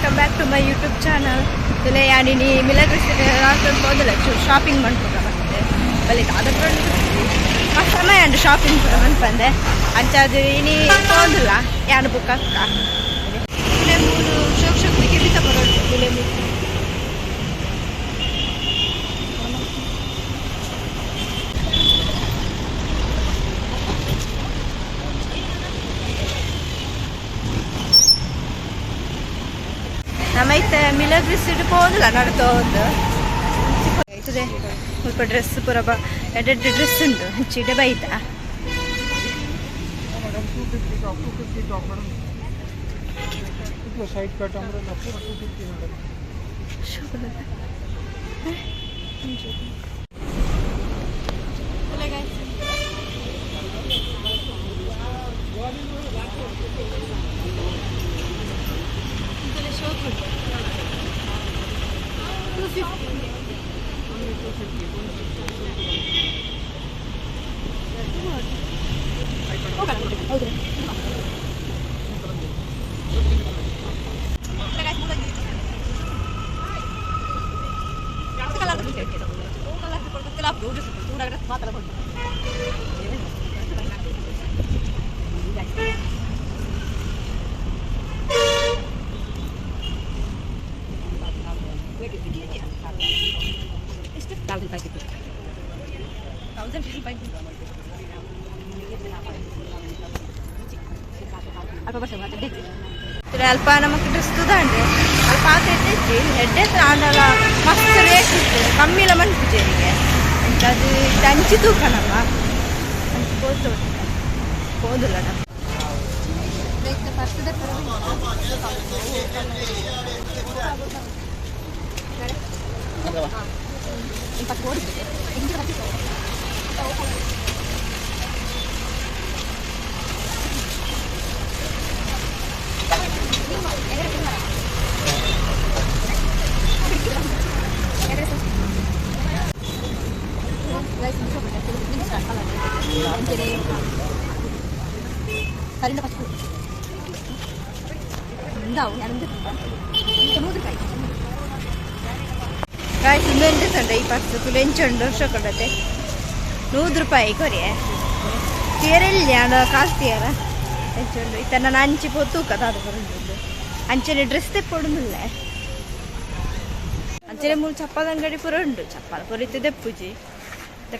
Welcome back to my YouTube channel. ತುಲೆ ಯಾನಿನಿ ಮಿಲಗ್ರಿ ಹೋದಲ್ಲ ಶಾಪಿಂಗ್ ಮಾಡ್ಕೊಂಡ ಮತ್ತೆ ಬಲ್ಲಿ ಅದಕ್ಕೆ ಸಮಯ ಅಂಡು ಶಾಪಿಂಗ್ ಬಂದೆ ಅಂಚಾದು ಇನಿ ಹೋದಿಲ್ಲ ಯಾನು ಬುಕ್ ಅಕ್ಕ ತುಲೆ ಮೂರು ಶೋಕ್ ಬಿತ್ತ ಬರೋದು ತುಲೆ ಮೂರು ನಮ್ಮೈತೆ ಮಿಲಗ್ರಿ ಸಿಟಿ ಹೋದಿಲ್ಲ ನಡ್ತಾ ಒಂದು ಆಯ್ತದೆ ಸ್ವಲ್ಪ ಡ್ರೆಸ್ ಪೂರ ಎರಡು ಡ್ರೆಸ್ ಉಂಟು ಚಿಡೆ ಬೈತಾ ಅಲ್ಪ ನಮಗೆ ಡ್ರೆಸ್ ತುದಂಡೆ ಅಲ್ಪ ತೆಚ್ಚಿ ಎಡ್ಡೆ ಆಂಡಲ ಮಸ್ತ್ ರೇಟ್ ಇತ್ತು ಕಮ್ಮಿಲ ಮನ್ಪುಜೇರಿಗೆ ಅದು ಅಂಚಿ ತೂಕನಮ್ಮ ಅಂಚಿ ಹೋತು ಹೋದಿಲ್ಲ ನಮ್ಮ ಗಾಯ್ಸ್ ಈ ಪರ್ಸ್ ತುಲೆಂಚುಂಡು ವರ್ಷ ₹100 ಕೊರಿಯೆ ತೀರೆಲ್ಲಿ ಕಾಸು ತೀರ ಹೆಂಚುಂಡು ಇತ್ತ ನಾನು ಅಂಚಿ ತೂಕ ಅದು ಬರೋದು ಅಂಚನೆ ಡ್ರೆಸ್ ತೆಪ್ಪೊಡುದಿಲ್ಲ ಅಂಚನೆ ಮೂರು ಚಪ್ಪದ ಅಂಗಡಿ ಪೂರ ಉಂಟು ಚಪ್ಪಲ ಪೂರಿತ್ತು ದೆಪ್ಪುಜಿ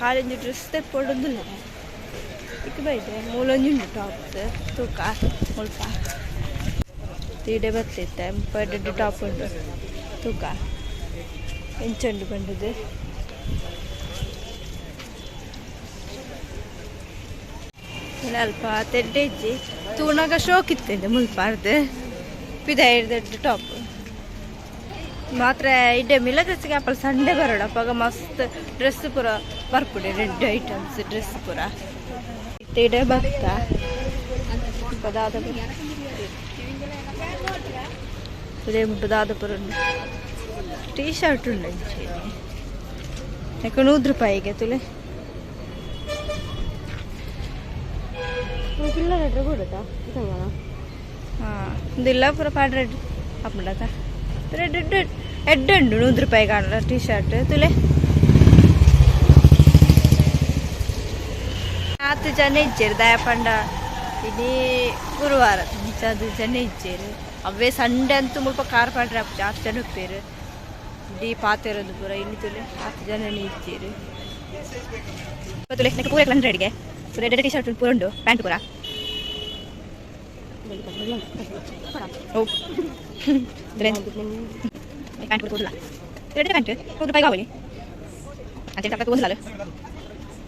ಕಾಲೇಜ್ ಡ್ರೆಸ್ ತೆಪ್ಪೊಡುದಿಲ್ಲ ಇಕ್ಕೆ ಬೈದೆ ಮೂಲೊಂಜುಂಡು ಟಾಪ್ಸ್ ತೂಕ ಸ್ವಲ್ಪ ತೀಡೆ ಬತ್ತಿತ್ತೆ 2 ಟಾಪ್ ಉಂಟು ತೂಕ ಎಂಚುಂಡು ಬಂದದ್ದು ಅಲ್ಪ ತೆಡ್ಡೆಜ್ಜಿ ತೂಣಾಗ ಶೋಕ್ ಇತ್ತಂಡೆ ಮುಲ್ಪಾರ್ದು ಪಿದ ಹಿಡ್ದು ಟಾಪ್ ಮಾತ್ರ ಇಡ್ಡೆ ಮಿಲಗ್ರೆಸ್ಗೆ ಅಪ್ಪಲ್ ಸಂಡೆ ಬರೋಣ ಅಪ್ಪಾಗ ಮಸ್ತ್ ಡ್ರೆಸ್ ಪೂರ ಬರ್ಪುಡೆ ರೆಡ್ ಐಟಮ್ಸ್ ಡ್ರೆಸ್ ಪೂರ ಇಡೆ ಭಕ್ತ ಪದಾದ ತುಲೆ ಮುಟ್ಟದಾದ ಪುರ ಟೀ ಶರ್ಟ್ ಉಂಡು ಯಾಕೆ ₹100 ತುಲೆ పిల్లలు ఎట్లా కూడతా ఇందులో పూర రెడ్ అప్పుడత రెడ్ రెడ్ ఉండు ₹100 కాడ టీ షర్ట్ ತುಲೆ ಆತು ಜನ ಇಜ್ಜೇರು ದಯಪಂಡ ಇಡೀ ಗುರುವಾರ ಅದು ಜನ ಇಜ್ಜೇರು ಅವೇ ಸಂಡೆ ಅಂತೂ ಮುಲ್ಪ ಕಾರ್ ಪಾಡ್ರೆ ಆತು ಜನ ಉಪ್ಪೇರು ಇಡೀ ಪಾತಿರೋದು ಪೂರ ಇಲ್ಲಿ ತುಲೆ ಆತು ಜನನೇ ಇಜ್ಜೇರು ತುಲೆ ನನಗೆ ಪೂರ 100ಗೆ ರೆಡ್ ಟಿ ಶರ್ಟ್ ಪೂರ ಉಂಡು ಪ್ಯಾಂಟ್ ಪೂರ ಪ್ಯಾಂಟ್ ಕೂಡ ಕೊಡಲ್ಲ ರೆಡ್ ಪ್ಯಾಂಟ್ ₹100 ಕಾವಲಿ ಅಂಚೆ ತಕ್ಕ ಓದಲ್ಲ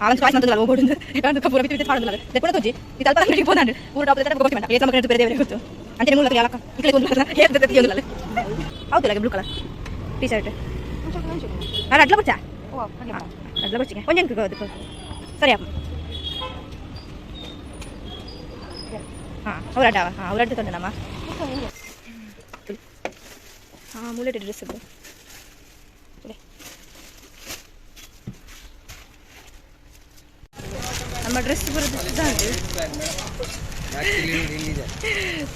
ಆವನ್ ಚಾಯ್ಸ್ ನಂತಲ್ಲ ಹೋಗೋದು ಯಾಕಂದ್ರೆ ಪೂರ ಬಿಟ್ಟು ಮಾಡೋದಿಲ್ಲ ದೆಪ್ಪನ ತೋಜಿ ಇದು ಅಲ್ಪ ಅಂಗಡಿಗೆ ಹೋದಾಂಡು ಪೂರ ಟಾಪ್ ದ ಗೋಸ್ಟ್ ಮಾಡ್ತಾರೆ ಏತ ಮಕ್ಕಳು ಬೇರೆ ಬೇರೆ ಗೊತ್ತು ಅಂಚೆ ಮೂಲಕ ಯಾಕ ಇಕಲೆ ಒಂದು ಹೇಗೆ ತೆಗಿಯೋದಿಲ್ಲ ಹೌದಲ್ಲ ಬ್ಲೂ ಕಲರ್ ಟಿ ಶರ್ಟ್ ನಾನು ಅಡ್ಲ ಬಚ್ಚ ಓ ಅಡ್ಲ ಬಚ್ಚಿಗೆ ಒಂಜಂಕ ಅದಕ್ಕೆ ಸರಿ ಅಪ್ಪ ಅವರಡ್ಡವ ಅವರಡ್ಡು ತಂದನಮ್ಮ ಮುಲೆಟ್ ಡ್ರೆಸ್ ಅದು ನಮ್ಮ ಡ್ರೆಸ್ ಬರೋದು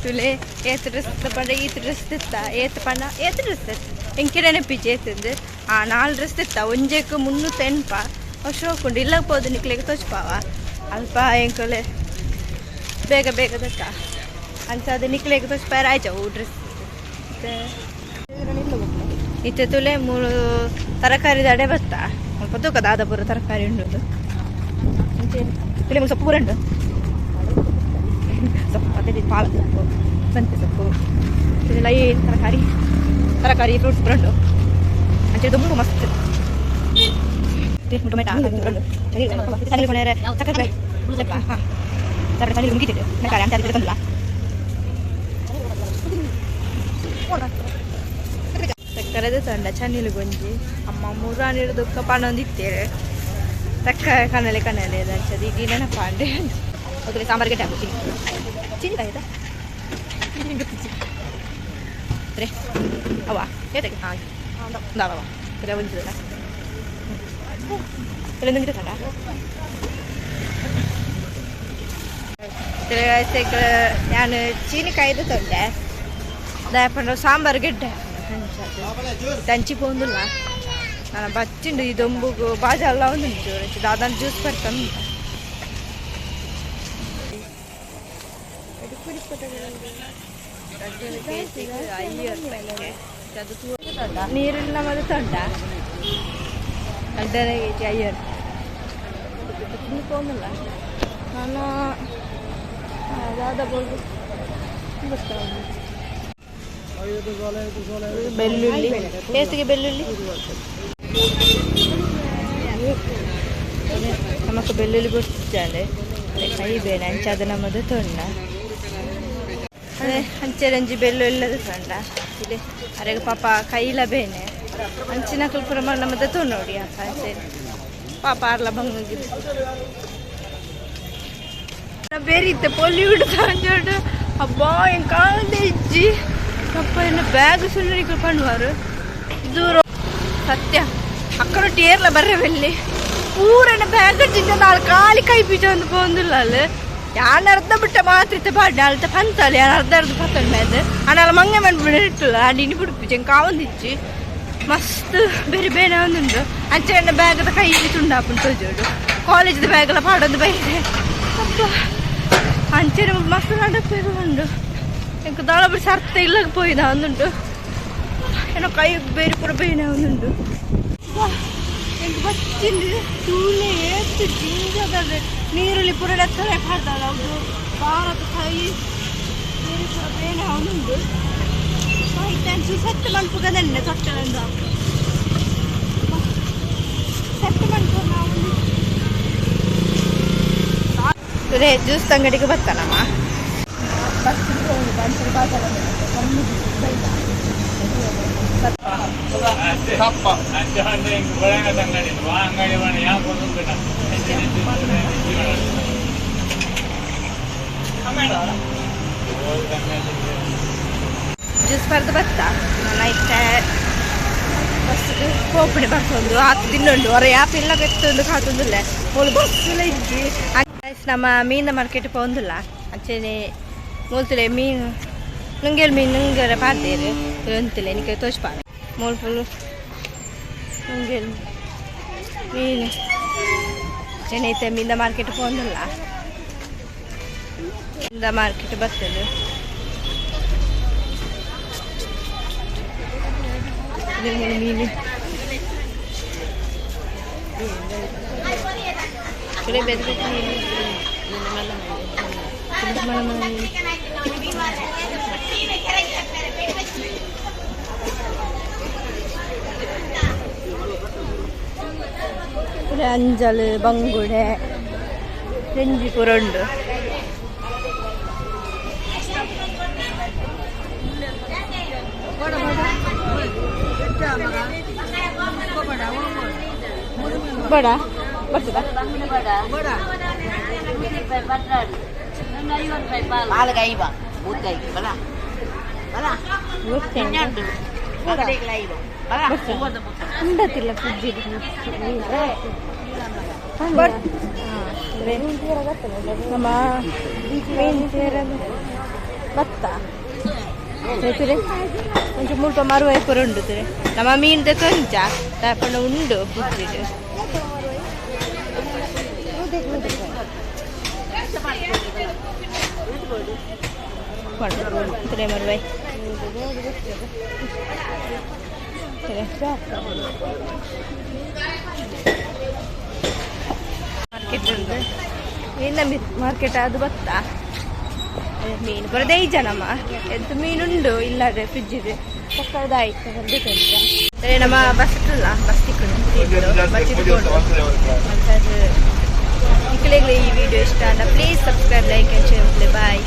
तुले ಏತ್ ಡ್ರೆಸ್ ಪಂಡ ಈತ್ ಡ್ರೆಸ್ ತಿತ್ತ ಏತ್ ಪಂಡ ಏತ್ ಡ್ರೆಸ್ ಎಂಕಿರನೆ ಪಿಚೆ ಏತಂದು ಆ 4 ಡ್ರೆಸ್ ತಿತ್ತ ಒಂಜೆಕ್ 300 ಎನ್ಪ ಅಶೋಕುಂಡು ಇಲ್ಲಕ್ಕೆ ಪೋದು ನಿಕ್ಲೆಗೆ ತೋಚ್ಪಾವ ಅಲ್ಪ ಎಂಕಲೆ ಬೇಗ ಬೇಗ ದಕ್ಕ ಅಂಚದು ನಿಕ್ಲೆಗೆ ತೋಚ್ಪಾರ ಆಯ್ತು ಡ್ರೆಸ್ ಇತ್ತೆ ತುಲೆ 3 ತರಕಾರಿ ದಡೆ ಬತ್ತ ಸ್ವಲ್ಪ ತೂಕದ ಆದ ಪೂರ ತರಕಾರಿ ಉಂಡು ತುಲೆ ಸೊಪ್ಪು ಪೂರ ಉಂಡು ಸೊಪ್ಪು ಅದೇ ಪಾಲಕ್ ಸೊಪ್ಪು ಸಂತೆ ಸೊಪ್ಪು ಇದೆಲ್ಲ ಏನು ತರಕಾರಿ ಫ್ರೂಟ್ಸ್ ಪೂರ ಉಂಡು ಅಂಚೆ ತುಂಬ ಮಸ್ತ್ ಟೊಮೆಟೊ ತಣ್ಣೀರು ಕೊನೆಯರೆ ಸಕ್ಕರೆ ಹಾಂ ಸಕ್ಕರೆ ತಣ್ಣೀರು ಮುಗಿತಿತ್ತು ಬೇಕಾರೆ ಅಂತ ಅದಕ್ಕೆ ತಂದಿಲ್ಲ ಸಕ್ಕರೆದು ತಂಡ ಚನ್ನೀಲು ಗೊಂಜಿ ಅಮ್ಮ 3 ನೀಡುದಕ್ಕ ಪಣೊಂದಿತ್ತೇವೆ ತಕ್ಕ ಕನ್ನಲೆ ಅಂಚದು ಈಗ ನೆನಪಾಂಡೆ ಅದ್ರ ಸಾಂಬಾರಿಗೆ ಟ್ಯಾಬ್ ಚೀನಿಕಾಯಿ ಆಯ್ತಾ ರೇ ಅವ ಏತಕ್ಕೆ ಹಾಂ ದಾವ ಇಲ್ಲ ಒಂದಿಲ್ಲ ಇಲ್ಲ ಗಿಡ ಕಂಡ ನಾನು ಚೀನಿಕಾಯ್ದು ತೊಂಡೆ ದಯಪಂಡ ಸಾಂಬಾರು ಗೆಡ್ಡೆ ತಂಚಿ ಪೋಂದಿಲ್ಲ ನಾನು ಬಚ್ಚಿಂಡು ಈ ದೊಂಬುಗು ಬಾಜ ಎಲ್ಲ ಉಂಟು ದಾದಾನ ಜ್ಯೂಸ್ ಬರ್ತಾನೆ ನೀರಿಲ್ಲ ಮತ್ತೆ ತೊಂಡ ಅಡ್ಡನೆ ಅಯ್ಯರ್ ಪೋಂದಿಲ್ಲ ನಾನು ದಾದ ಬೆಳ್ಳುಳ್ಳಿ ಟೇಸ್ಟಿಗೆ ಬೆಳ್ಳುಳ್ಳಿ ನಮಕ್ ಬೆಳ್ಳುಳ್ಳಿ ಗೊತ್ತಾಂಡೆ ಕೈ ಬೇನೆ ಅಂಚಾದ ನಮ್ಮದು ತೊಂಡ ಅದೇ ಅಂಚೆರಂಜಿ ಬೆಳ್ಳುಳ್ಳಿ ತೊಂಡ ಇಲ್ಲಿ ಅರೆಗೆ ಪಾಪ ಕೈಲ ಬೇನೆ ಅಂಚಿನ ಕಲ್ಪುರ ನಮ್ಮದು ತೊಂಡು ನೋಡಿ ಅಂಚೆ ಪಾಪ ಆರ್ಲ ಬಂಗಿರು ಬೇರೆ ಇತ್ತೆ ಪೊಲಿವುಡ್ ತಂಜೋಡು ಹಬ್ಬ ಹೆಂಗೆ ಕಾಲದ ಇಜ್ಜಿ ಅಪ್ಪ ಇನ್ನು ಬ್ಯಾಗ್ ಸುಳ್ಳು ಪಣ್ಣುವಾರು ದೂರ ಸತ್ಯ ಅಕ್ಕನ ಟೇರ್ಲ ಬರ್ರೆ వెళ్ళి ಪೂರನ ಬ್ಯಾಗ್ ಜಿಂದ ನಾಳೆ ಕಾಲಿ ಕೈ ಬೀಜ ಒಂದು ಪೋಂದಿಲ್ಲ ಅಲ್ಲಿ ಯಾನ್ ಅರ್ಧ ಬಿಟ್ಟ ಮಾತ್ರ ಇತ್ತೆ ಬಾಡ್ಡೆ ಅಳ್ತ ಪಂತಲ್ಲ ಯಾರು ಅರ್ಧ ಪತ್ತಲ್ ಮೇಲೆ ಅಣ್ಣಲ್ಲ ಮಂಗೆ ಮಾಡ್ಬಿಡ ಇಟ್ಟಲ್ಲ ಅಡಿನಿ ಬಿಡ್ಪಿಚ್ಚೆ ಕಾವಂದಿಚ್ಚಿ ಮಸ್ತ್ ಬೇರೆ ಬೇರೆ ಒಂದುಂಡು ಅಂಚೆ ಬ್ಯಾಗದ ಕೈ ತುಂಡಾಪುಂಟು ತೋಜೋಡು ಕಾಲೇಜ್ದ ಬ್ಯಾಗೆಲ್ಲ ಪಾಡೋದು ಬೈದೆ ಅಪ್ಪ ಅಂಚೆ ಮಸ್ತ್ ನಡಪೇರುಂಡು എനിക്ക് നാളെ പിടിച്ച് അർത്ഥ ഇല്ലൊക്കെ പോയിതാ ഒന്നുണ്ട് എന്നെ കൈ പേര് കൂടെ പോയിനാ ഒന്നുണ്ട് എനിക്ക് പറ്റിണ്ട് ചൂല ഏത്ത് ജിഞ്ചതെ നീരുള്ളി ಪೂರ ಎತ್ತರೆ ಪಾಡ್ದಾಳ ಅದು ಭಾರತ ಕೈ ಬೇರೆ ಕೂಡ ಬೇನೆ ಅವನುಂಡು ಇತ್ತಂಚಿ ಸೆಟ್ ಮನ್ಪುಗದನ್ನೆ ತೊಟ್ಟಲೆಂದ ಸೆಟ್ ಮನ್ಪು ನಾವು ಜ್ಯೂಸ್ ಅಂಗಡಿಗೆ ಬರ್ತಾನಮ್ಮ ಜ್ಯೂಸ್ ಬರ್ದು ಬರ್ತಾ ನೈಟ್ ಬಸ್ಸಿಗೆ ಹೋಗ್ಬಿಡಿ ಬರ್ತೊಂದು ಆತು ತಿನ್ನೊಂಡು ಹೊರ ಯಾಪ ಇಲ್ಲ ಬೆತ್ತೊಂದು ಕಾತೊಂದಿಲ್ಲ ಒಂದು ಬಸ್ಸಿಲ್ಲ ಇಜ್ಜಿ ನಮ್ಮ ಮೀನ ಮಾರ್ಕೆಟ್ ಪೋಂದಿಲ್ಲ ಅಂಚೆನೆ ಮೂಲ್ತಿಲೆ ಮೀನು ನುಂಗೇಳು ಮೀನು ನುಂಗರ ಪಾಡ್ದೇರು ಅಂತಿಲ್ಲ ನಿಮಗೆ ತೋಚ್ಪಾರ ಮೂಲ್ ಫುಲ್ಲು ನುಂಗೇಳು ಮೀನು ಚೆನ್ನೈತೆ ಮೀನ ಮಾರ್ಕೆಟ್ ಪೋಂದಿಲ್ಲ ಇಂದ ಮಾರ್ಕೆಟ್ ಬರ್ತದೆ ಮೀನು ಬೆದ್ದು ಅಂಜಲ್ ಬಂಗುಡೆ ರೆಂಜಿ ಪೂರ ಉಂಡು ಬಡ ಬರ್ತದ ఉండತಿಲ್ಲ ಫ್ರಿಡ್ಜ್ ನಮ್ಮ ಮೀನು ಭತ್ತ ಹೇಳ್ತೀರಿ కొంచెం ಮುಲ್ಪ ಮರುವ ಪುರ ಉಂಡು ನಮ್ಮ ಮೀನ್ದ ಕೊಂಚ ತಾಪಣ ಉಂಡು ಬುದ್ಧಿಡು ಮರುವೈ ಮಾರ್ಕೆಟ್ ಉಂಟು ಮೀನ ಮಾರ್ಕೆಟ್ ಅದು ಭತ್ತ ಮೀನು ಬರೋದೇ ಜನಮ್ಮ ಎಂತ ಮೀನುಂಡು ಇಲ್ಲದೆ ಫ್ರಿಜ್ ಇದೆ ಸಕ್ಕದಾಯ್ತು ಬರ್ಬೇಕಂತ ನಮ್ಮ ಬಸ್ ಇಲ್ಲ ಬಸ್ ಈ ವಿಡಿಯೋ ಇಷ್ಟ please subscribe like and share bye.